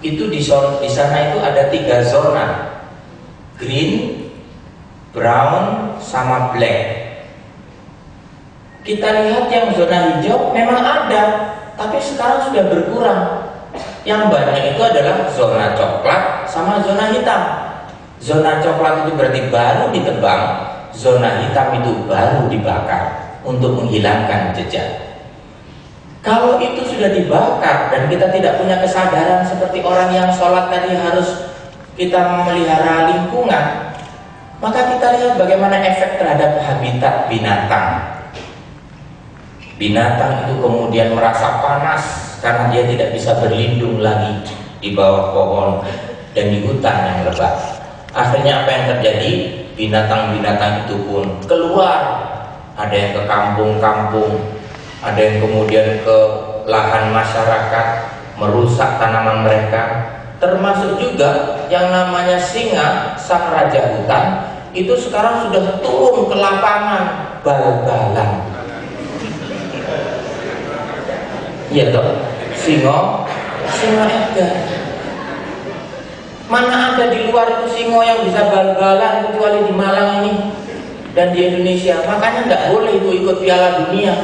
itu di sana itu ada 3 zona, green, brown, sama black. Kita lihat yang zona hijau memang ada, tapi sekarang sudah berkurang. Yang banyak itu adalah zona coklat sama zona hitam. Zona coklat itu berarti baru ditebang, zona hitam itu baru dibakar untuk menghilangkan jejak. Kalau itu sudah dibakar dan kita tidak punya kesadaran seperti orang yang sholat tadi harus kita memelihara lingkungan, maka kita lihat bagaimana efek terhadap habitat binatang. Binatang itu kemudian merasa panas karena dia tidak bisa berlindung lagi di bawah pohon dan di hutan yang lebat. Akhirnya apa yang terjadi? Binatang-binatang itu pun keluar. Ada yang ke kampung-kampung, ada yang kemudian ke lahan masyarakat, merusak tanaman mereka. Termasuk juga yang namanya singa, sang raja hutan, itu sekarang sudah turun ke lapangan bal-balan. Iya toh, singa Edgar. Mana ada di luar itu singo yang bisa bal-balan kecuali di Malang ini dan di Indonesia. Makanya nggak boleh itu ikut Piala Dunia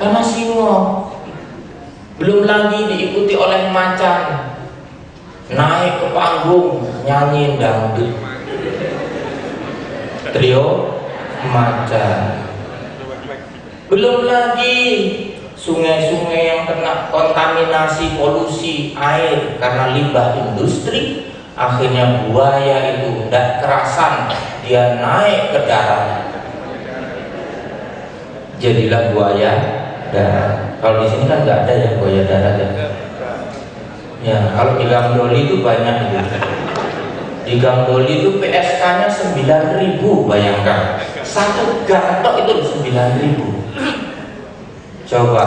karena singo. Belum lagi diikuti oleh macan, naik ke panggung nyanyiin dangdut, trio macan. Belum lagi sungai-sungai yang kena kontaminasi polusi air karena limbah industri. Akhirnya buaya itu tidak kerasan, dia naik ke darat, jadilah buaya darat. Kalau di sini kan nggak ada ya buaya darat ya. Ya kalau di Gang Doli itu banyak ya. Di Gang Doli itu PSK-nya 9.000, bayangkan. Satu gang tok itu 9.000. Coba,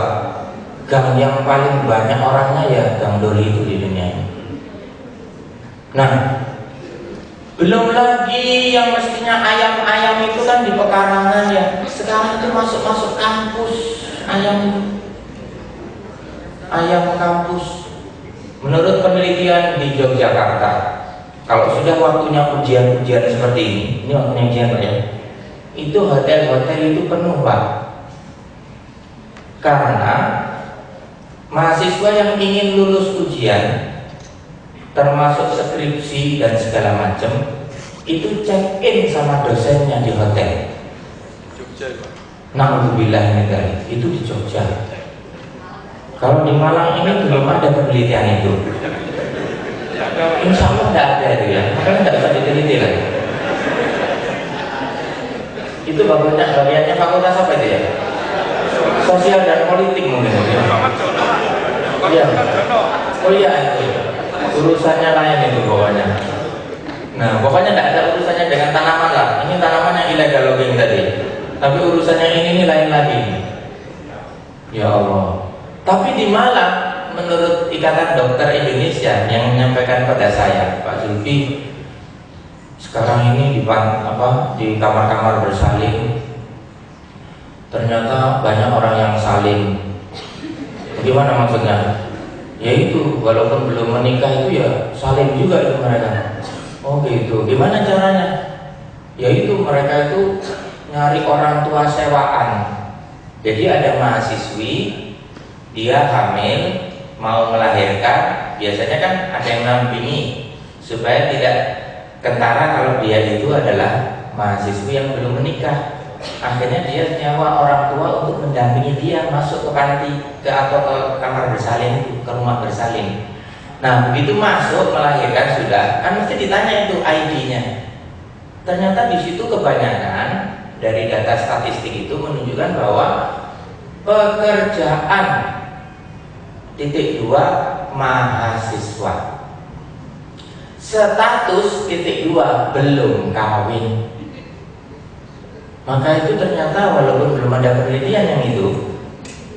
gang yang paling banyak orangnya ya Gang Doli itu di dunia ini. Nah, belum lagi yang mestinya ayam-ayam itu kan di pekarangan ya. Sekarang itu masuk kampus ayam kampus. Menurut penelitian di Yogyakarta, kalau sudah waktunya ujian-ujian seperti ini waktunya ujian Pak ya, itu hotel-hotel itu penuh Pak. Karena mahasiswa yang ingin lulus ujian, termasuk skripsi dan segala macam, itu check-in sama dosennya di hotel. Jogja Pak. Na'udzubillah itu di Jogja. Kalau di Malang ini belum ada penelitian itu. Insya Allah tidak ada itu ya, makanya tidak bisa diteliti lagi. Itu bagiannya fakultas apa itu ya? Sosial dan politik mungkin. Iya. Oh iya itu. Urusannya lain itu pokoknya. Nah pokoknya tidak ada urusannya dengan tanaman lah. Ini tanaman yang illegal logging tadi. Tapi urusannya ini lain lagi. Ya Allah. Tapi di Malang, menurut Ikatan Dokter Indonesia yang menyampaikan pada saya, Pak Zulfi, sekarang ini di kamar-kamar bersalin, ternyata banyak orang yang saling. Bagaimana maksudnya? Yaitu walaupun belum menikah itu ya saling juga itu mereka. Oh gitu. Gimana caranya? Yaitu mereka itu nyari orang tua sewaan. Jadi ada mahasiswi, dia hamil, mau melahirkan, biasanya kan ada yang nampingi supaya tidak kentara kalau dia itu adalah mahasiswi yang belum menikah. Akhirnya dia nyawa orang tua untuk mendampingi dia masuk ke panti atau ke kamar bersalin itu, ke rumah bersalin. Nah begitu masuk melahirkan sudah, kan mesti ditanya itu ID-nya. Ternyata di situ kebanyakan dari data statistik itu menunjukkan bahwa pekerjaan (2) mahasiswa, status (2) belum kawin. Maka itu ternyata walaupun belum ada penelitian yang itu,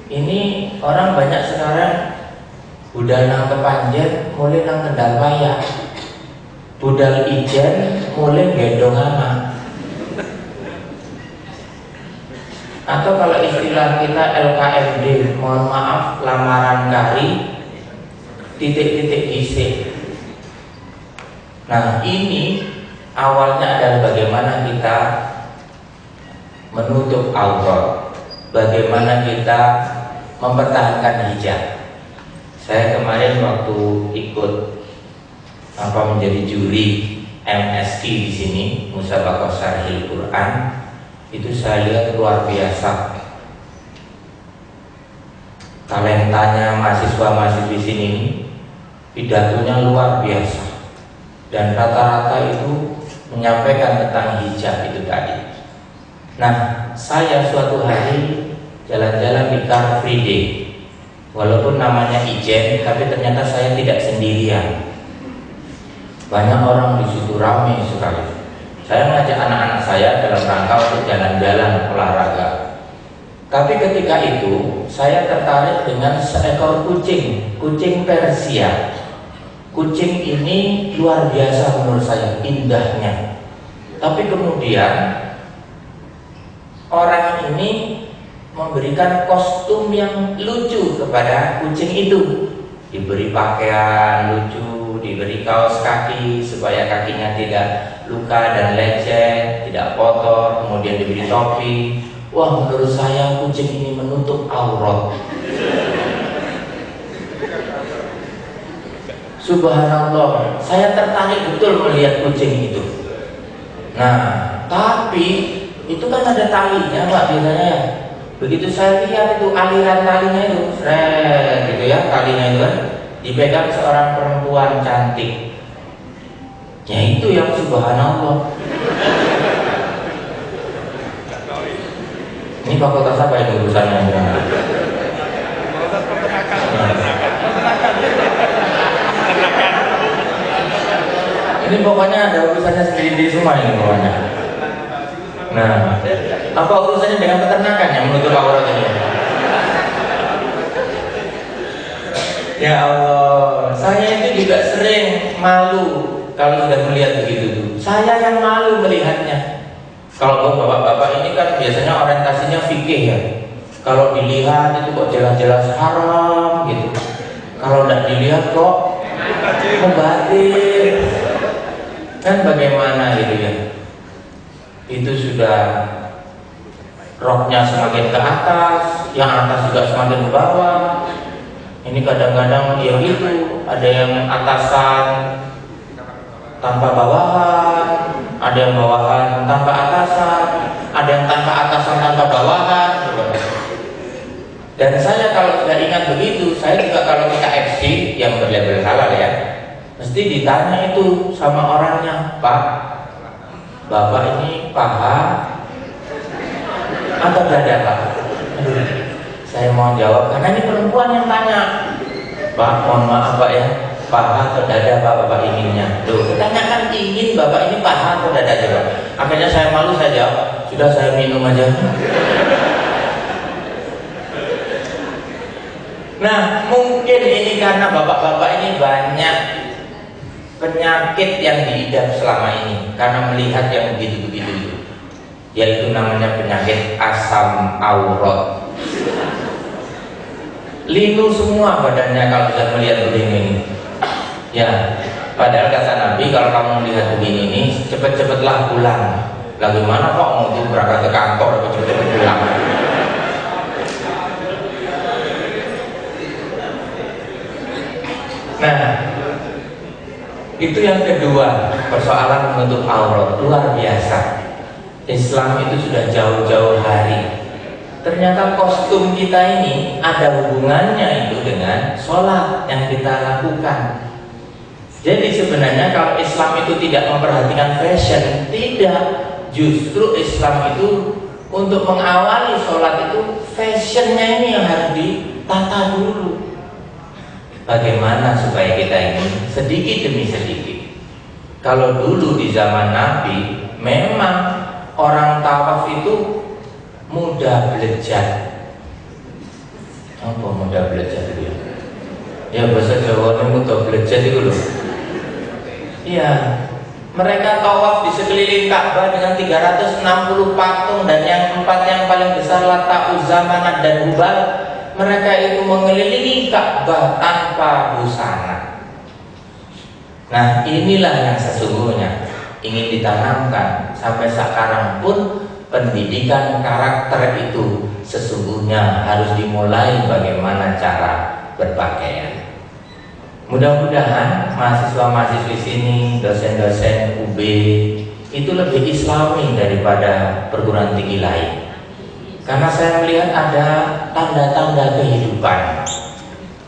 ini orang banyak sekarang budal nang kepanjen mulai nang kendal payah, budal ijen mulai gendong anak. Atau kalau istilah kita LKMD, mohon maaf, lamaran kari, titik-titik gisik. Nah, ini awalnya adalah bagaimana kita menutup aurat, bagaimana kita mempertahankan hijab. Saya kemarin waktu ikut menjadi juri MSQ di sini, Musabaqah Syarhil Quran, itu saya lihat luar biasa talentanya mahasiswa-mahasiswi sini, pidatonya luar biasa, dan rata-rata itu menyampaikan tentang hijab itu tadi. Nah, saya suatu hari jalan-jalan di Car Free Day, walaupun namanya Ijen, tapi ternyata saya tidak sendirian. Banyak orang di situ, ramai sekali. Saya mengajak anak-anak saya dalam rangka untuk jalan-jalan olahraga. Tapi ketika itu saya tertarik dengan seekor kucing, kucing Persia. Kucing ini luar biasa menurut saya, indahnya. Tapi kemudian orang ini memberikan kostum yang lucu kepada kucing itu. Diberi pakaian lucu, diberi kaos kaki supaya kakinya tidak luka dan lecet, tidak kotor, kemudian diberi topi. Wah, menurut saya kucing ini menutup aurat. Subhanallah, saya tertarik betul melihat kucing itu. Nah, tapi itu kan ada talinya, Pak, biasanya ya. Begitu saya lihat itu aliran talinya itu, gitu ya, talinya itu kan dipegang seorang perempuan cantik. Ya itu yang subhanallah. Ini fakultas apa yang urusannya? Ini pokoknya ada urusannya sendiri semua ini pokoknya. Nah, apa urusannya dengan peternakan yang menutup aurat ini? Ya Allah, saya itu juga sering malu kalau sudah melihat begitu tuh. Saya yang malu melihatnya. Kalau bapak-bapak ini kan biasanya orientasinya fikih ya. Kalau dilihat itu kok jelas-jelas haram gitu. Kalau tidak dilihat kok mubadir. Kan bagaimana gitu ya? Itu sudah roknya semakin ke atas, yang atas juga semakin ke bawah. Ini kadang-kadang ya gitu, ada yang atasan tanpa bawahan, ada yang bawahan tanpa atasan, ada yang tanpa atasan tanpa bawahan. Dan saya kalau sudah ingat begitu, saya juga kalau ke KFC yang berlabel halal ya, mesti ditanya itu sama orangnya, Pak, Bapak ini paha atau dada, Pak? Saya mau jawab karena ini perempuan yang tanya. Pak, mohon maaf Pak ya, paha atau dada Pak Bapak inginnya? Loh, ketanyakan ingin Bapak ini paha atau dada aja Pak. Akhirnya saya malu, saya jawab, sudah saya minum aja. Nah, mungkin ini karena bapak-bapak ini banyak penyakit yang diidap selama ini karena melihat yang begitu-begitu itu, yaitu namanya penyakit asam aurat. Linu semua badannya kalau sudah melihat begini ini. Ya, padahal kata Nabi kalau kamu melihat begini ini, cepet-cepetlah pulang. Bagaimana kok mau berangkat ke kantor atau cepet-cepet pulang? Nah, itu yang kedua, persoalan menutup aurat luar biasa. Islam itu sudah jauh-jauh hari. Ternyata kostum kita ini ada hubungannya itu dengan sholat yang kita lakukan. Jadi sebenarnya kalau Islam itu tidak memperhatikan fashion, tidak. Justru Islam itu untuk mengawali sholat itu fashionnya ini yang harus ditata dulu. Bagaimana supaya kita ini sedikit demi sedikit. Kalau dulu di zaman Nabi memang orang tawaf itu mudah belajar. Apa mudah belajar itu ya? Ya bahasa Jawa ini mudah belajar itu loh. Iya, mereka tawaf di sekeliling Ka'bah dengan 360 patung dan yang 4 yang paling besar Lata, Uzza, Manat dan Hubal. mereka itu mengelilingi Ka'bah tanpa busana. Nah, inilah yang sesungguhnya ingin ditanamkan sampai sekarang pun. Pendidikan karakter itu sesungguhnya harus dimulai bagaimana cara berpakaian. Mudah-mudahan mahasiswa-mahasiswi sini, dosen-dosen UB itu lebih islami daripada perguruan tinggi lain. Karena saya melihat ada tanda-tanda kehidupan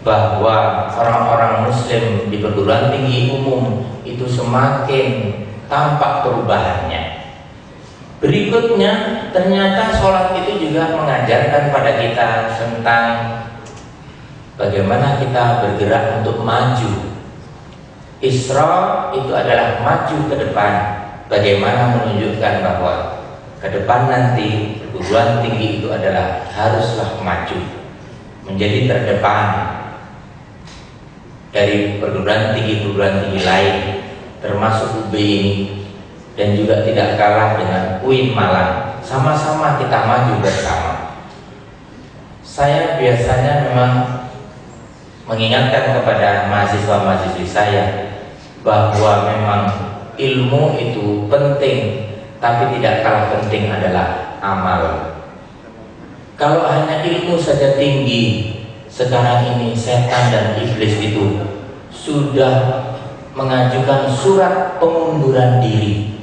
bahwa orang-orang muslim di perguruan tinggi umum itu semakin tampak perubahannya. Berikutnya, ternyata sholat itu juga mengajarkan pada kita tentang bagaimana kita bergerak untuk maju. Isra itu adalah maju ke depan, bagaimana menunjukkan bahwa ke depan nanti perguruan tinggi itu adalah haruslah maju, menjadi terdepan dari perguruan tinggi lain, termasuk UB ini. Dan juga tidak kalah dengan UIN Malang, sama-sama kita maju bersama. Saya biasanya memang mengingatkan kepada mahasiswa-mahasiswi saya bahwa memang ilmu itu penting, tapi tidak kalah penting adalah amal. Kalau hanya ilmu saja tinggi, sekarang ini setan dan iblis itu sudah mengajukan surat pengunduran diri.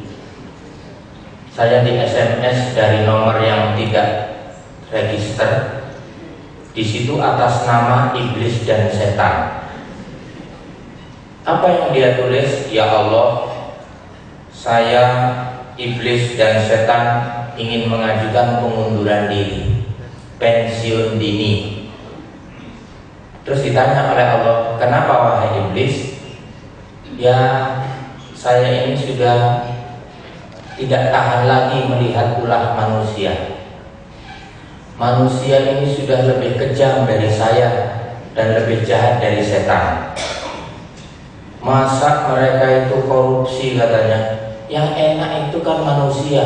Saya di SMS dari nomor yang tidak register. Di situ atas nama iblis dan setan. Apa yang dia tulis? Ya Allah, saya iblis dan setan ingin mengajukan pengunduran diri, pensiun dini. Terus ditanya oleh Allah, kenapa wahai iblis? Ya, saya ini sudah tidak tahan lagi melihat ulah manusia. Manusia ini sudah lebih kejam dari saya dan lebih jahat dari setan. Masa mereka itu korupsi katanya. Yang enak itu kan manusia.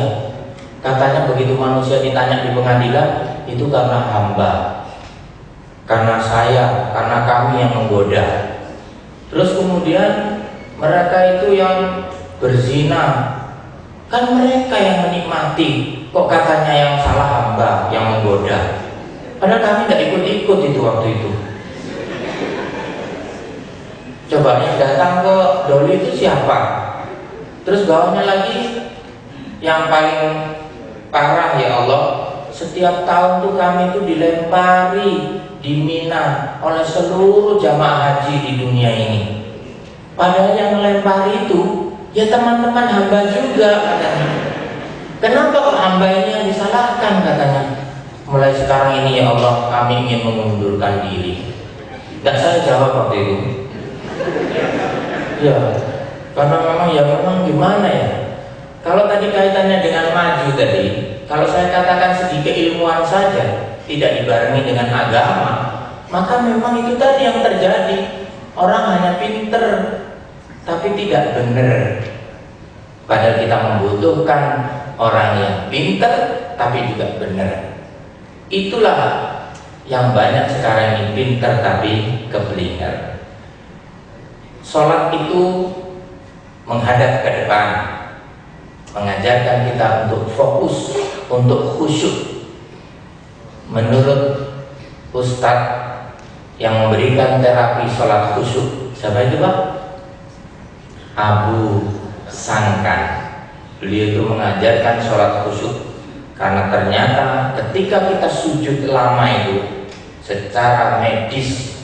Katanya begitu manusia ditanya di pengadilan, itu karena hamba, karena saya, karena kami yang menggoda. Terus kemudian mereka itu yang berzina, kan mereka yang menikmati, kok katanya yang salah hamba, yang menggoda. Padahal kami tidak ikut-ikut itu waktu itu. Coba yang datang ke Doli itu siapa? Terus bawahnya lagi yang paling parah, ya Allah, setiap tahun tuh kami tuh dilempari di Mina oleh seluruh jamaah haji di dunia ini. Padahal yang melempari itu ya teman-teman hamba juga katanya. Kenapa kok hamba ini yang disalahkan katanya? Mulai sekarang ini ya Allah, kami ingin mengundurkan diri. Tidak saya jawab waktu itu. Ya, karena memang gimana ya? Kalau tadi kaitannya dengan maju tadi, kalau saya katakan segi keilmuan saja tidak dibarengi dengan agama, maka memang itu tadi yang terjadi. Orang hanya pinter tapi tidak benar. Padahal kita membutuhkan orang yang pinter tapi juga benar. Itulah yang banyak sekarang ini, pinter tapi keblinger. Sholat itu menghadap ke depan, mengajarkan kita untuk fokus, untuk khusyuk. Menurut Ustadz yang memberikan terapi sholat khusyuk, siapa itu Pak? Abu Sangkan. Beliau itu mengajarkan sholat khusyuk karena ternyata ketika kita sujud lama itu secara medis,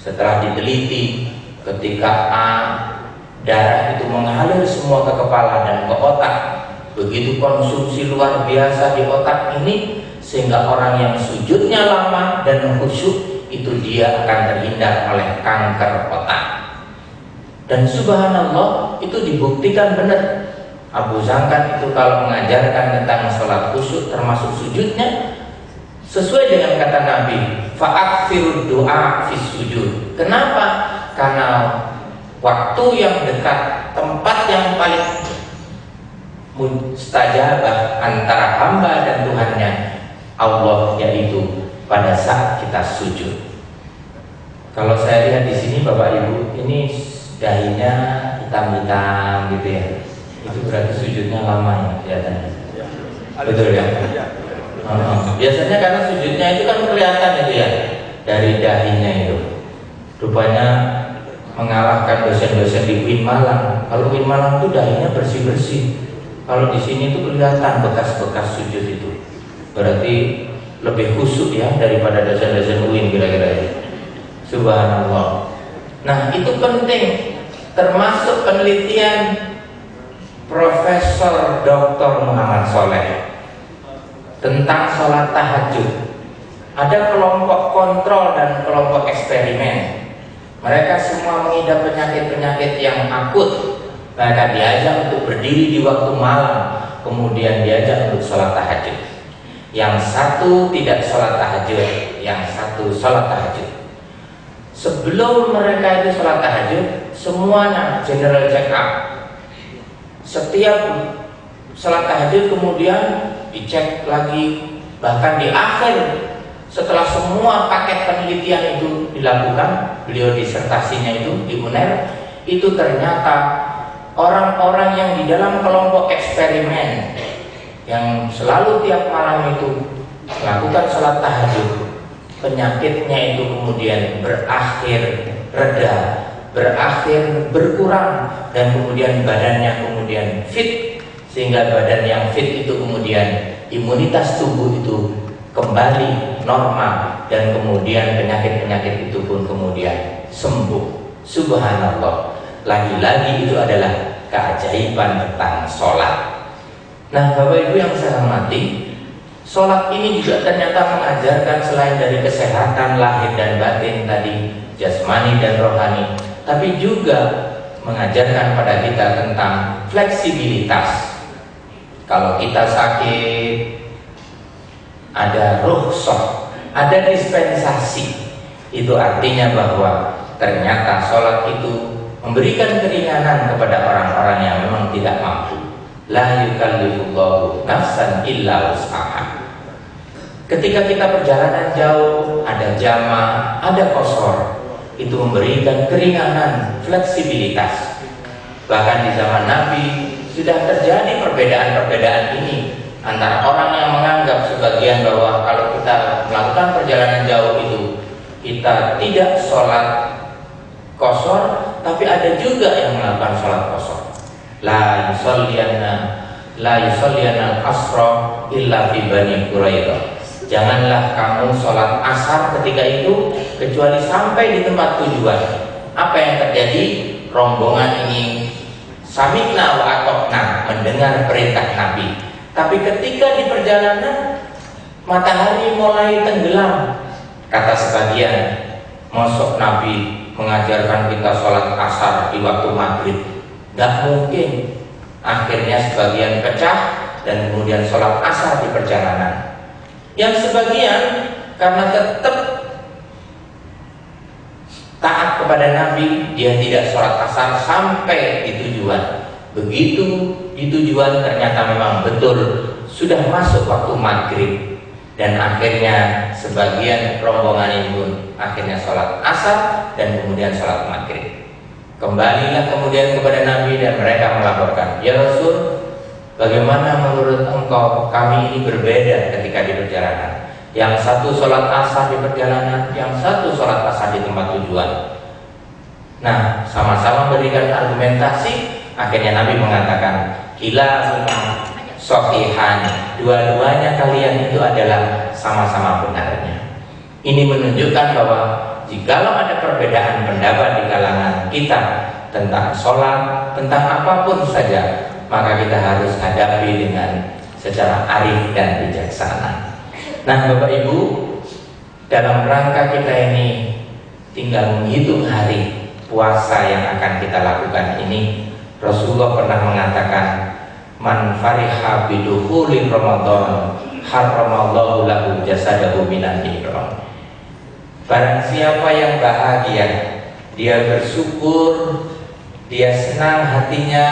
setelah diteliti, ketika darah itu mengalir semua ke kepala dan ke otak, begitu konsumsi luar biasa di otak ini, sehingga orang yang sujudnya lama dan khusyuk itu dia akan terhindar oleh kanker otak. Dan subhanallah itu dibuktikan benar. Abu Zangkan itu kalau mengajarkan tentang sholat khusyuk termasuk sujudnya sesuai dengan kata Nabi, fa'akfirud du'a fis sujud. Kenapa? Karena waktu yang dekat, tempat yang paling mustajabah antara hamba dan Tuhannya Allah, yaitu pada saat kita sujud. Kalau saya lihat di sini Bapak Ibu, ini dahinya hitam-hitam gitu ya. Itu berarti sujudnya lama ya kelihatannya. Betul ya? Biasanya karena sujudnya itu kan kelihatan itu ya, dari dahinya itu. Rupanya mengalahkan dosen-dosen di UIN Malang. Kalau UIN Malang itu dahinya bersih-bersih. Kalau di sini itu kelihatan bekas-bekas sujud itu. Berarti lebih khusyuk ya daripada dosen-dosen UIN kira-kira ini. Subhanallah. Nah, itu penting, termasuk penelitian Profesor Dr. Muhammad Soleh tentang sholat tahajud. Ada kelompok kontrol dan kelompok eksperimen. Mereka semua mengidap penyakit-penyakit yang akut. Mereka diajak untuk berdiri di waktu malam, kemudian diajak untuk sholat tahajud. Yang satu tidak sholat tahajud, yang satu sholat tahajud. Sebelum mereka itu sholat tahajud, semuanya general check up. Setiap sholat tahajud kemudian dicek lagi. Bahkan di akhir, setelah semua paket penelitian itu dilakukan, beliau disertasinya itu di UNER, itu ternyata orang-orang yang di dalam kelompok eksperimen yang selalu tiap malam itu melakukan sholat tahajud, penyakitnya itu kemudian berakhir reda, berakhir berkurang, dan kemudian badannya kemudian fit, sehingga badan yang fit itu kemudian imunitas tubuh itu kembali normal, dan kemudian penyakit-penyakit itu pun kemudian sembuh. Subhanallah. Lagi-lagi itu adalah keajaiban tentang sholat. Nah, Bapak Ibu yang saya hormati, sholat ini juga ternyata mengajarkan selain dari kesehatan lahir dan batin tadi, jasmani dan rohani, tapi juga mengajarkan pada kita tentang fleksibilitas. Kalau kita sakit, ada rukhsah, ada dispensasi. Itu artinya bahwa ternyata sholat itu memberikan keringanan kepada orang-orang yang memang tidak mampu. La yukallifullahu nafsan illa wus'aha. Ketika kita perjalanan jauh, ada jama, ada qashar, itu memberikan keringanan, fleksibilitas. Bahkan di zaman Nabi sudah terjadi perbedaan-perbedaan ini antara orang yang menganggap sebagian bahwa kalau kita melakukan perjalanan jauh itu kita tidak sholat qashar, tapi ada juga yang melakukan sholat qashar. La yusalliyana al-asra illa fi Bani Quraidah. Janganlah kamu sholat asar ketika itu kecuali sampai di tempat tujuan. Apa yang terjadi? Rombongan ini sami'na wa ata'na, mendengar perintah Nabi. Tapi ketika di perjalanan matahari mulai tenggelam, kata sebagian, mosok Nabi mengajarkan kita sholat asar di waktu maghrib? Gak mungkin. Akhirnya sebagian pecah dan kemudian sholat asar di perjalanan. Yang sebagian karena tetap taat kepada Nabi, dia tidak sholat asar sampai di tujuan. Begitu di tujuan ternyata memang betul sudah masuk waktu maghrib, dan akhirnya sebagian rombongan ini pun akhirnya sholat asar dan kemudian sholat maghrib. Kembalilah kemudian kepada Nabi dan mereka melaporkan, ya Rasul, bagaimana menurut engkau kami ini berbeda ketika di perjalanan? Yang satu sholat asar di perjalanan, yang satu sholat asar di tempat tujuan. Nah, sama-sama berikan argumentasi. Akhirnya Nabi mengatakan, kilahuma shahihan, dua-duanya kalian itu adalah sama-sama benarnya. Ini menunjukkan bahwa jikalau ada perbedaan pendapat di kalangan kita tentang sholat, tentang apapun saja, maka kita harus hadapi dengan secara arif dan bijaksana. Nah, Bapak Ibu, dalam rangka kita ini tinggal menghitung hari puasa yang akan kita lakukan ini, Rasulullah pernah mengatakan, man fariha bidukhuli Ramadan haramallahu lahu jasadahu minan nar. Barang siapa yang bahagia, dia bersyukur, dia senang hatinya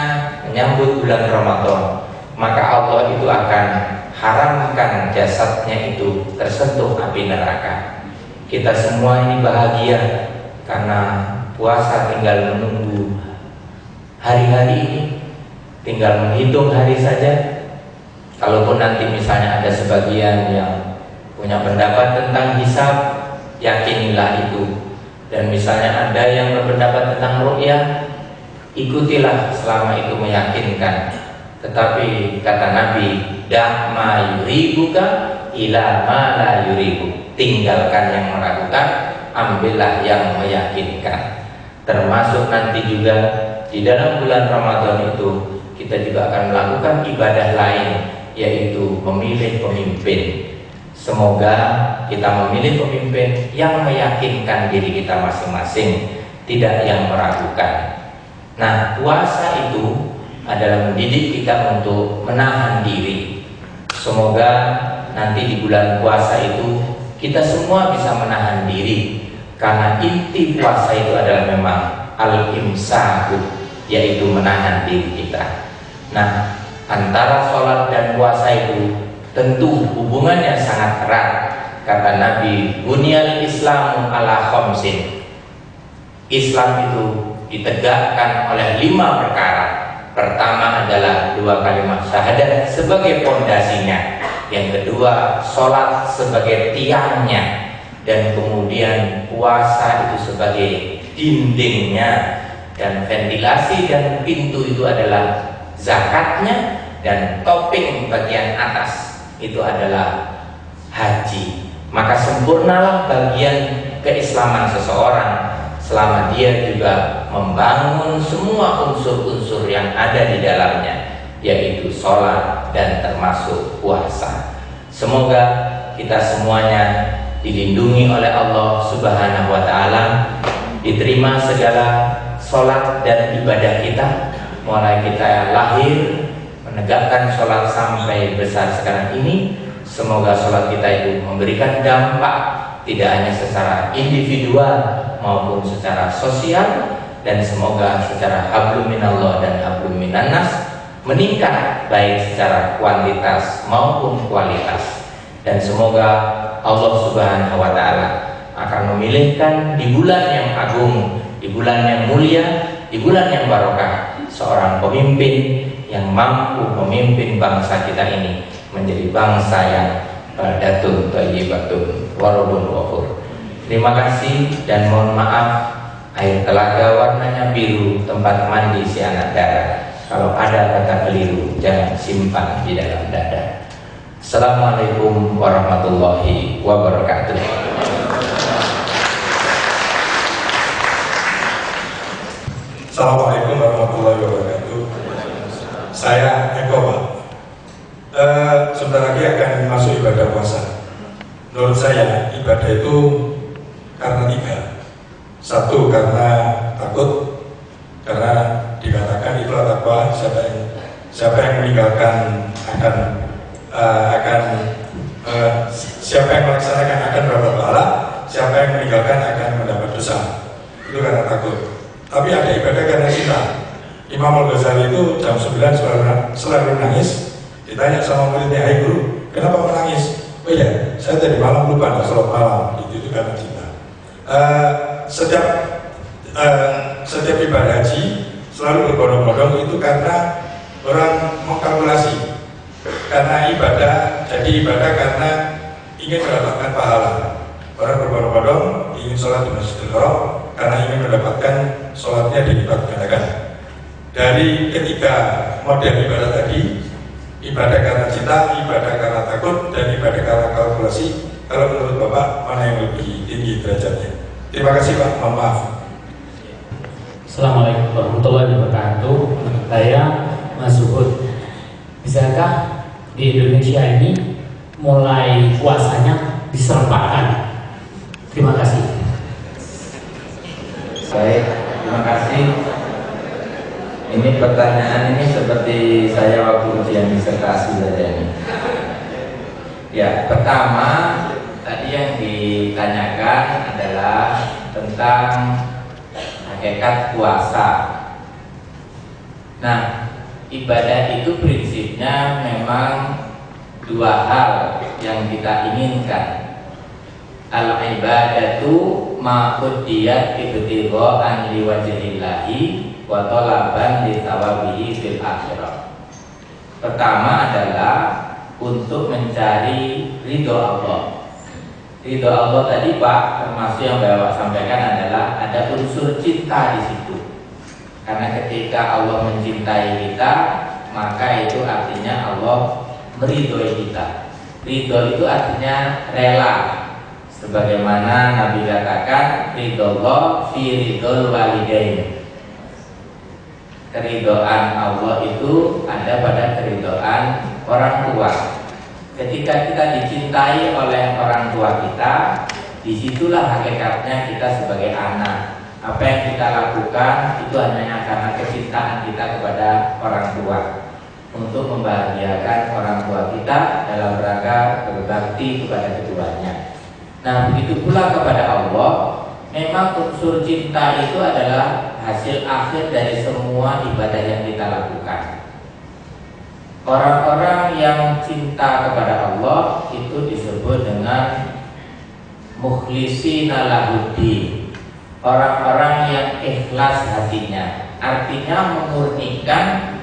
menyambut bulan Ramadan, maka Allah itu akan haramkan jasadnya itu tersentuh api neraka. Kita semua ini bahagia karena puasa tinggal menunggu hari-hari ini, tinggal menghitung hari saja. Kalaupun nanti misalnya ada sebagian yang punya pendapat tentang hisab, yakinilah itu. Dan misalnya ada yang berpendapat tentang ru'yah, ikutilah selama itu meyakinkan. Tetapi kata Nabi, dah ma yuribuka ila ma la yuribu. Tinggalkan yang meragukan, ambillah yang meyakinkan. Termasuk nanti juga di dalam bulan Ramadan itu kita juga akan melakukan ibadah lain, yaitu memilih pemimpin. Semoga kita memilih pemimpin yang meyakinkan diri kita masing-masing, tidak yang meragukan. Nah, puasa itu adalah mendidik kita untuk menahan diri. Semoga nanti di bulan puasa itu kita semua bisa menahan diri, karena inti puasa itu adalah memang al-imsaku, yaitu menahan diri kita. Nah, antara sholat dan puasa itu tentu hubungannya sangat erat. Kata Nabi, bunyal Islamu ala khamsin. Islam itu ditegakkan oleh 5 perkara. Pertama adalah 2 kalimat syahadat sebagai pondasinya. Yang kedua, sholat sebagai tiangnya. Dan kemudian puasa itu sebagai dindingnya. Dan ventilasi dan pintu itu adalah zakatnya. Dan topping bagian atas itu adalah haji. Maka sempurnalah bagian keislaman seseorang selama dia juga membangun semua unsur-unsur yang ada di dalamnya, yaitu sholat dan termasuk puasa. Semoga kita semuanya dilindungi oleh Allah Subhanahu wa Ta'ala, diterima segala sholat dan ibadah kita, mulai kita lahir menegakkan sholat sampai besar sekarang ini. Semoga sholat kita itu memberikan dampak tidak hanya secara individual maupun secara sosial, dan semoga secara hablum minallah dan hablum minannas meningkat baik secara kuantitas maupun kualitas. Dan semoga Allah Subhanahu wa Ta'ala akan memilihkan di bulan yang agung, di bulan yang mulia, di bulan yang barokah, seorang pemimpin yang mampu memimpin bangsa kita ini menjadi bangsa yang baldatun thayyibatun warabun ghafur. Terima kasih dan mohon maaf air telaga warnanya biru, tempat mandi si anak darah. Kalau ada kata keliru, jangan simpan di dalam dada. Assalamualaikum warahmatullahi wabarakatuh. Assalamualaikum warahmatullahi wabarakatuh. Saya Eko, Pak. Sebentar lagi akan masuk ibadah puasa. Menurut saya ibadah itu karena 3. 1 karena takut, karena dikatakan itulah takwa. Siapa yang meninggalkan siapa yang melaksanakan akan mendapat pahala, siapa yang meninggalkan akan mendapat dosa. Itu karena takut. Tapi ada ibadah karena cinta. Imam Al-Ghazali itu jam 9 selalu nangis. Ditanya sama muridnya, "Hai guru, kenapa menangis?" "Oh iya, saya tadi malam lupa nggak sholat malam." Itu karena cinta. Setiap ibadah haji selalu berbondong-bondong itu karena orang mengkalkulasi. Karena ibadah, jadi ibadah karena ingin mendapatkan pahala. Orang berbondong-bondong ingin sholat di Masjidil Haram karena ingin mendapatkan sholatnya dilipat gandakan. Dari ketiga model ibadah tadi, ibadah karena cinta, ibadah karena takut, dan ibadah karena kalkulasi, kalau menurut Bapak mana yang lebih tinggi derajatnya? Terima kasih Pak, mohon maaf. Assalamualaikum warahmatullahi wabarakatuh. Saya Mas Suhud. Bisakah di Indonesia ini mulai puasanya diserpakan? Terima kasih. Baik, terima kasih. Ini pertanyaan ini seperti saya waktu ujian disertasi saja ini. Ya, pertama tadi yang ditanyakan adalah tentang hakikat puasa. Nah, ibadah itu prinsipnya memang dua hal yang kita inginkan. Al-ibadatu ma quddiyat ibtigha'an liwajhillahi wa talaban li thawabihi fil akhirah. Pertama adalah untuk mencari ridho Allah. Ridho Allah tadi Pak, termasuk yang Bapak sampaikan adalah ada unsur cinta di situ. Karena ketika Allah mencintai kita, maka itu artinya Allah meridhoi kita. Ridho itu artinya rela. Sebagaimana Nabi katakan, ridho fi ridhol walidain. Keridhaan Allah itu ada pada keridhaan orang tua. Ketika kita dicintai oleh orang tua kita, disitulah hakikatnya kita sebagai anak. Apa yang kita lakukan itu hanya karena kecintaan kita kepada orang tua, untuk membahagiakan orang tua kita dalam rangka berbakti kepada keduanya. Nah, begitu pula kepada Allah, memang unsur cinta itu adalah hasil akhir dari semua ibadah yang kita lakukan. Orang-orang yang cinta kepada Allah itu disebut dengan mukhlishina lahuddin. Orang-orang yang ikhlas hatinya, artinya memurnikan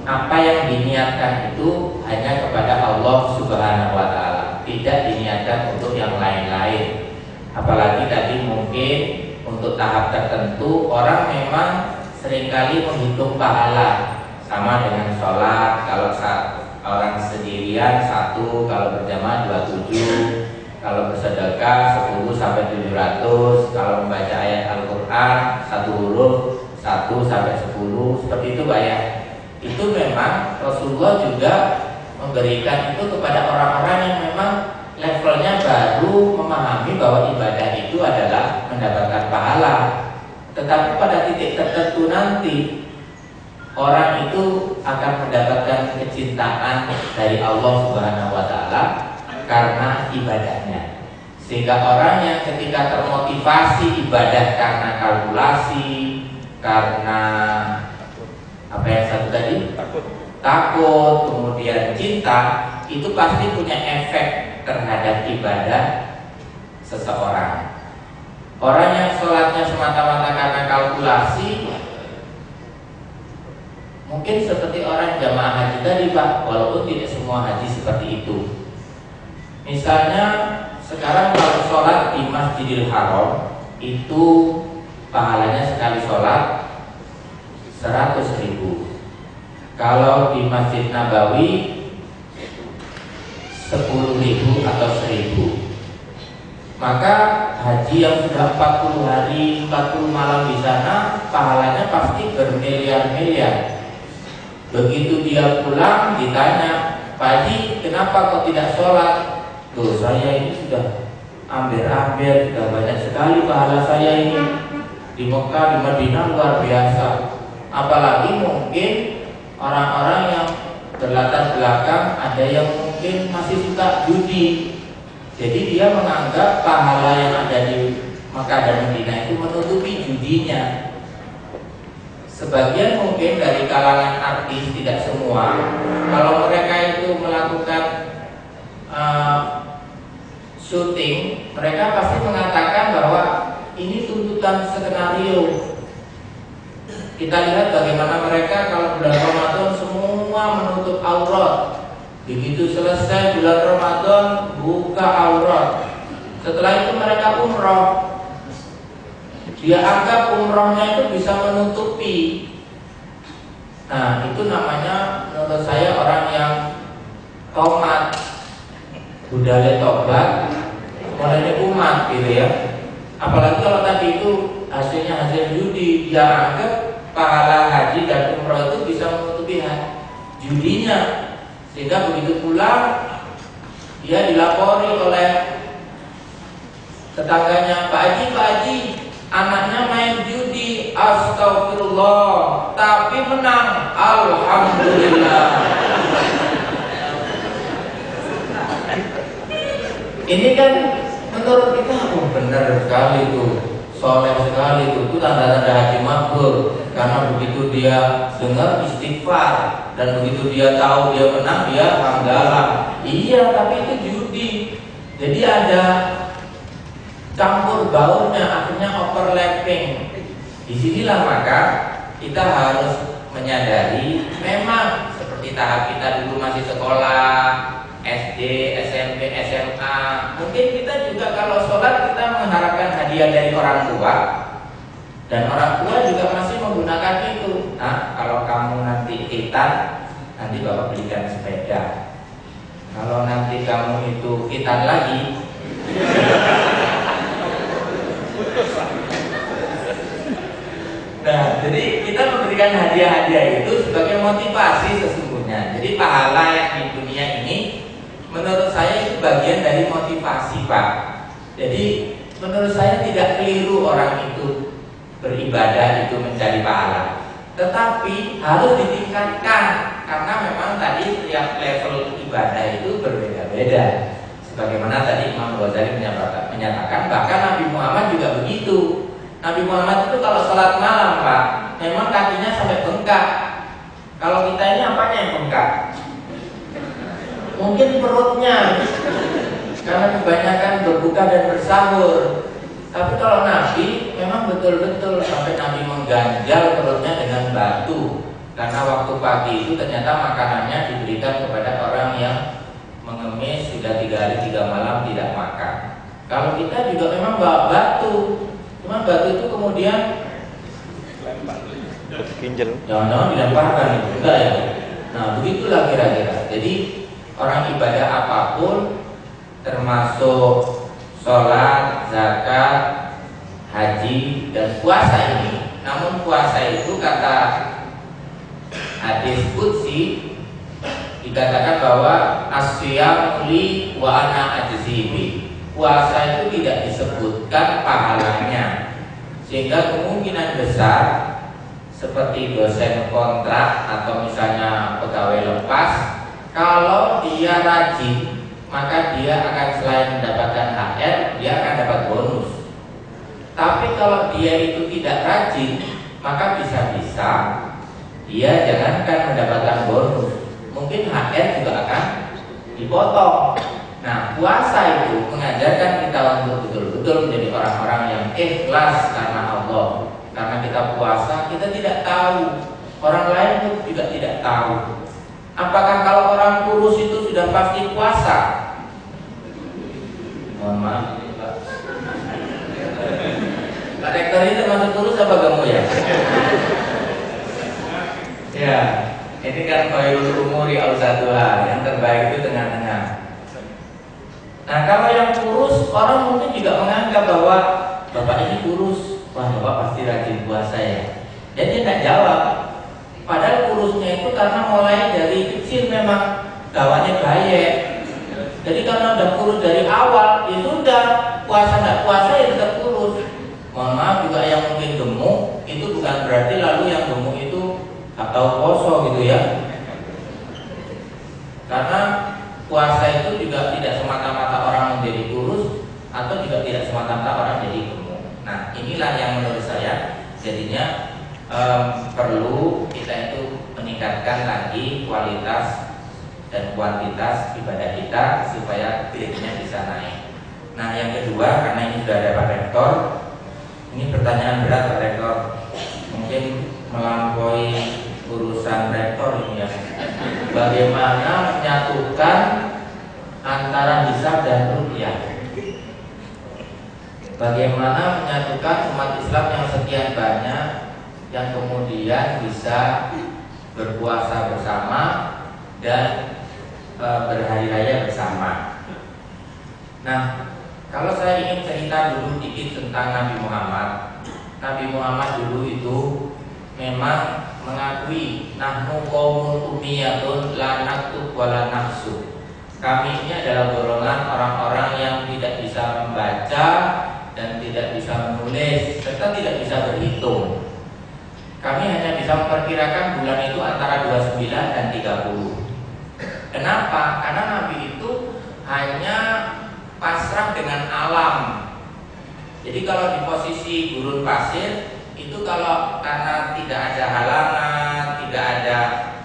apa yang diniatkan itu hanya kepada Allah Subhanahu wa taala, tidak diniatkan untuk yang lain-lain. Apalagi tadi mungkin untuk tahap tertentu orang memang seringkali menghitung pahala, sama dengan sholat. Kalau orang sendirian 1, kalau berjamaah 27, kalau bersedekah 10 sampai 700, kalau membaca ayat Al-Quran 1 huruf 1 sampai 10, seperti itu Pak ya. Itu memang Rasulullah juga memberikan itu kepada orang-orang yang memang levelnya baru memahami bahwa ibadah itu adalah mendapatkan pahala. Tetapi pada titik tertentu nanti orang itu akan mendapatkan kecintaan dari Allah Subhanahu wa taala karena ibadahnya. Sehingga orang yang ketika termotivasi ibadah karena kalkulasi, karena apa yang satu tadi? Takut, kemudian cinta, itu pasti punya efek terhadap ibadah seseorang. Orang yang sholatnya semata-mata karena kalkulasi, mungkin seperti orang jamaah haji tadi Pak, walaupun tidak semua haji seperti itu. Misalnya sekarang kalau sholat di Masjidil Haram itu pahalanya sekali sholat 100.000. Kalau di Masjid Nabawi 10.000 atau 1.000. Maka haji yang sudah 40 hari 40 malam di sana pahalanya pasti bermiliar-miliar. Begitu dia pulang ditanya, Pak Haji, kenapa kok tidak sholat? Tuh, saya ini sudah hampir-hampir, sudah banyak sekali pahala saya ini di Mekah, di Madinah, luar biasa. Apalagi mungkin orang-orang yang berlatar belakang ada yang mungkin masih suka judi. Jadi dia menganggap pahala yang ada di Mekah dan Madinah itu menutupi judinya. Sebagian mungkin dari kalangan artis, tidak semua, kalau mereka itu melakukan syuting, mereka pasti mengatakan bahwa ini tuntutan skenario. Kita lihat bagaimana mereka kalau bulan Ramadan semua menutup aurat. Begitu selesai bulan Ramadan buka aurat. Setelah itu mereka umroh. Dia anggap umrohnya itu bisa menutupi. Nah, itu namanya menurut saya orang yang tomat, budaya tobat, mulai umat gitu ya. Apalagi kalau tadi itu hasilnya hasil judi, dia anggap pahala haji dan umroh itu bisa menutupi judinya. Sehingga begitu pulang dia dilapori oleh tetangganya, Pak Haji, anaknya main judi, astagfirullah, tapi menang, alhamdulillah. Ini kan menurut kita, oh benar sekali tuh, soleh sekali itu tanda-tanda haji mabrur. Karena begitu dia dengar istighfar dan begitu dia tahu dia menang, dia hamdalah. Iya, tapi itu judi. Jadi ada campur baurnya, akhirnya overlapping. Disinilah maka kita harus menyadari memang seperti tahap kita dulu masih sekolah, SD, SMP, SMA. Mungkin kita juga kalau sholat kita mengharapkan hadiah dari orang tua, dan orang tua juga masih menggunakan itu. Nah, kalau kamu nanti khitan, nanti bapak belikan sepeda. Kalau nanti kamu itu khitan lagi, nah, jadi kita memberikan hadiah-hadiah itu sebagai motivasi sesungguhnya. Jadi pahala yang di dunia ini menurut saya itu bagian dari motivasi, Pak. Jadi menurut saya tidak keliru orang itu beribadah itu mencari pahala, tetapi harus ditingkatkan karena memang tadi setiap level ibadah itu berbeda-beda. Sebagaimana tadi Imam Ghazali menyatakan, bahkan Nabi Muhammad juga begitu. Nabi Muhammad itu kalau sholat malam, Pak, memang kakinya sampai bengkak. Kalau kita ini apanya yang bengkak? Mungkin perutnya, karena kebanyakan berbuka dan bersahur. Tapi kalau Nabi memang betul-betul sampai Nabi mengganjal perutnya dengan batu, karena waktu pagi itu ternyata makanannya diberikan kepada orang yang mengemis sudah 3 hari 3 malam tidak makan. Kalau kita juga memang bawa batu, cuma batu itu kemudian jangan-jangan dilemparkan itu, enggak ya? Nah, begitulah kira-kira. Jadi orang ibadah apapun, termasuk sholat, zakat, haji, dan puasa ini. Namun puasa itu kata hadis qudsi dikatakan bahwa asyam li wa ana ajzibi. Puasa itu tidak disebutkan pahalanya, sehingga kemungkinan besar seperti dosen kontrak atau misalnya pegawai lepas, kalau dia rajin maka dia akan selain mendapatkan HR, dia akan dapat bonus. Tapi kalau dia itu tidak rajin, maka bisa-bisa dia jangankan mendapatkan bonus, mungkin HR juga akan dipotong. Nah, puasa itu mengajarkan kita untuk betul-betul menjadi orang-orang yang ikhlas karena Allah. Karena kita puasa, kita tidak tahu, orang lain pun juga tidak tahu. Apakah kalau orang kurus itu sudah pasti puasa? Mohon maaf, Pak. Pak Rektor ini termasuk kurus apa kamu ya? Ya, ini kan khairul umuri awsaduha, yang terbaik itu tengah-tengah. Nah, kalau yang kurus, orang mungkin juga menganggap bahwa bapak ini kurus, wah bapak pasti rajin puasa ya. Jadi tidak jawab. Padahal kurusnya itu karena mulai dari kecil memang gawannya bayek. Jadi karena udah kurus dari awal, ya sudah, puasa nggak puasa ya tetap kurus. Mohon maaf juga yang mungkin gemuk, itu bukan berarti lalu yang gemuk itu atau poso gitu ya. Karena puasa itu juga tidak semata-mata orang menjadi kurus, atau juga tidak semata-mata orang jadi gemuk. Nah, inilah yang menurut saya jadinya perlu kita itu meningkatkan lagi kualitas dan kuantitas ibadah kita supaya grade-nya bisa naik. Nah, yang kedua, karena ini sudah ada Pak Rektor, ini pertanyaan berat Pak Rektor, mungkin melampaui urusan Rektor ini ya. Bagaimana menyatukan antara hisab dan ruqyah? Bagaimana menyatukan umat Islam yang sekian banyak yang kemudian bisa berpuasa bersama dan berhari raya bersama. Nah, kalau saya ingin cerita dulu dikit tentang Nabi Muhammad. Nabi Muhammad dulu itu memang mengakui nahnu qaumun ummiyatun la naktub wa la nahsub. Kami ini adalah golongan orang-orang yang tidak bisa membaca dan tidak bisa menulis serta tidak bisa berhitung. Kami hanya bisa memperkirakan bulan itu antara 29 dan 30. Kenapa? Karena Nabi itu hanya pasrah dengan alam. Jadi kalau di posisi gurun pasir itu kalau karena tidak ada halangan, tidak ada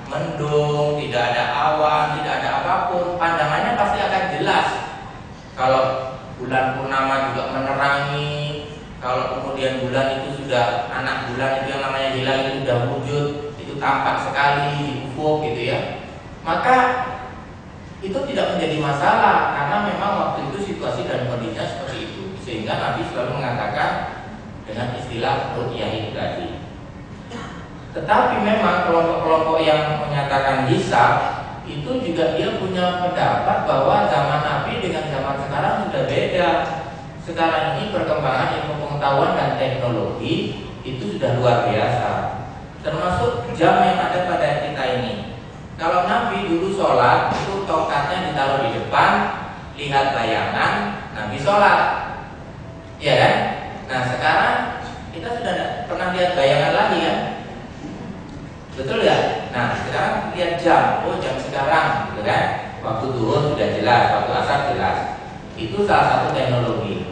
mendung, tidak ada awan, tidak ada apapun, pandangannya pasti akan jelas. Kalau bulan purnama juga menerangi, kalau kemudian bulan itu sudah, anak bulan itu yang namanya hilal itu sudah wujud, itu tampak sekali di ufuk gitu ya, maka itu tidak menjadi masalah karena memang waktu itu situasi dan kondisinya seperti itu. Sehingga Nabi selalu mengatakan dengan istilah ru'yah itu tadi. Tetapi memang kelompok-kelompok yang menyatakan hisab itu juga dia punya pendapat bahwa zaman Nabi dengan zaman sekarang sudah beda. Sekarang ini perkembangan ilmu pengetahuan dan teknologi itu sudah luar biasa. Termasuk jam yang ada pada kita ini. Kalau Nabi dulu sholat itu tongkatnya ditaruh di depan, lihat bayangan, Nabi sholat, ya kan? Nah sekarang kita sudah tidak pernah lihat bayangan lagi kan? Betul ya? Nah sekarang lihat jam, oh jam sekarang, gitu kan? Waktu duhur sudah jelas, waktu asar jelas. Itu salah satu teknologi.